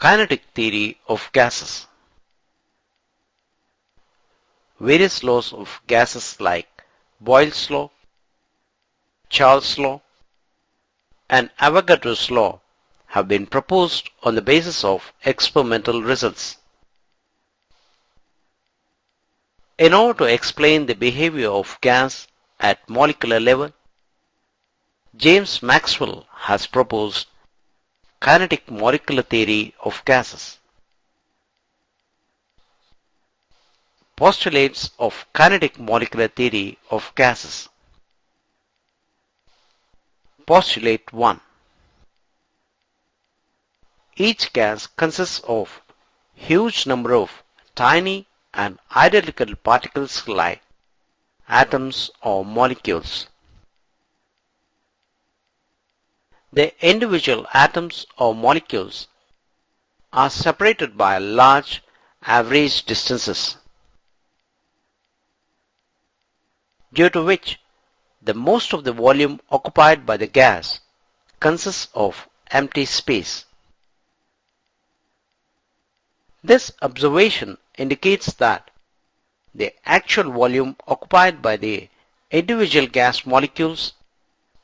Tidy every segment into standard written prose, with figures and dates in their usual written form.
Kinetic theory of gases. Various laws of gases like Boyle's law, Charles' law, and Avogadro's law have been proposed on the basis of experimental results. In order to explain the behavior of gas at molecular level, James Maxwell has proposed kinetic molecular theory of gases. Postulates of kinetic molecular theory of gases. Postulate 1. Each gas consists of huge number of tiny and identical particles like atoms or molecules. The individual atoms or molecules are separated by large average distances, due to which the most of the volume occupied by the gas consists of empty space. This observation indicates that the actual volume occupied by the individual gas molecules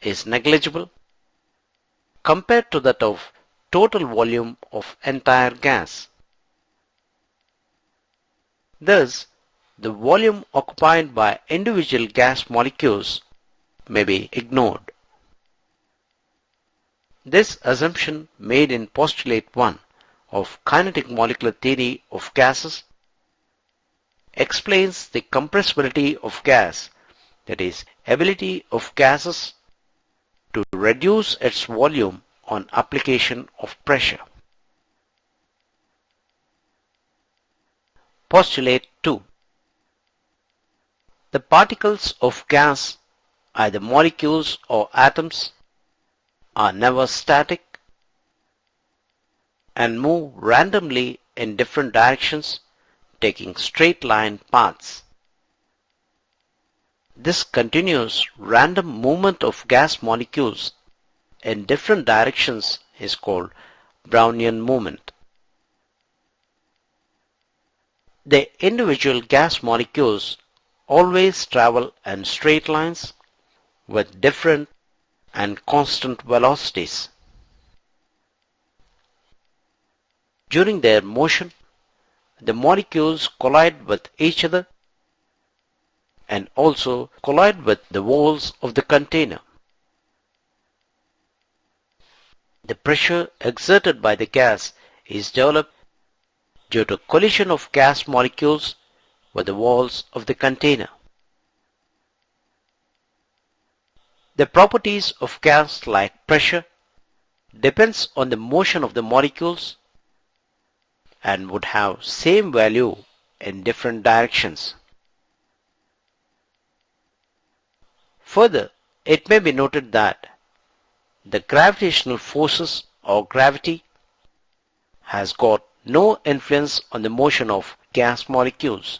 is negligible compared to that of total volume of entire gas. Thus, the volume occupied by individual gas molecules may be ignored. This assumption made in postulate 1 of kinetic molecular theory of gases explains the compressibility of gas, that is, ability of gases to reduce its volume on application of pressure. Postulate 2. The particles of gas, either molecules or atoms, are never static and move randomly in different directions, taking straight line paths. This continuous random movement of gas molecules in different directions is called Brownian movement. The individual gas molecules always travel in straight lines with different and constant velocities. During their motion, the molecules collide with each other and also collide with the walls of the container. The pressure exerted by the gas is developed due to collision of gas molecules with the walls of the container. The properties of gas like pressure depends on the motion of the molecules and would have same value in different directions. Further, it may be noted that the gravitational forces or gravity has got no influence on the motion of gas molecules.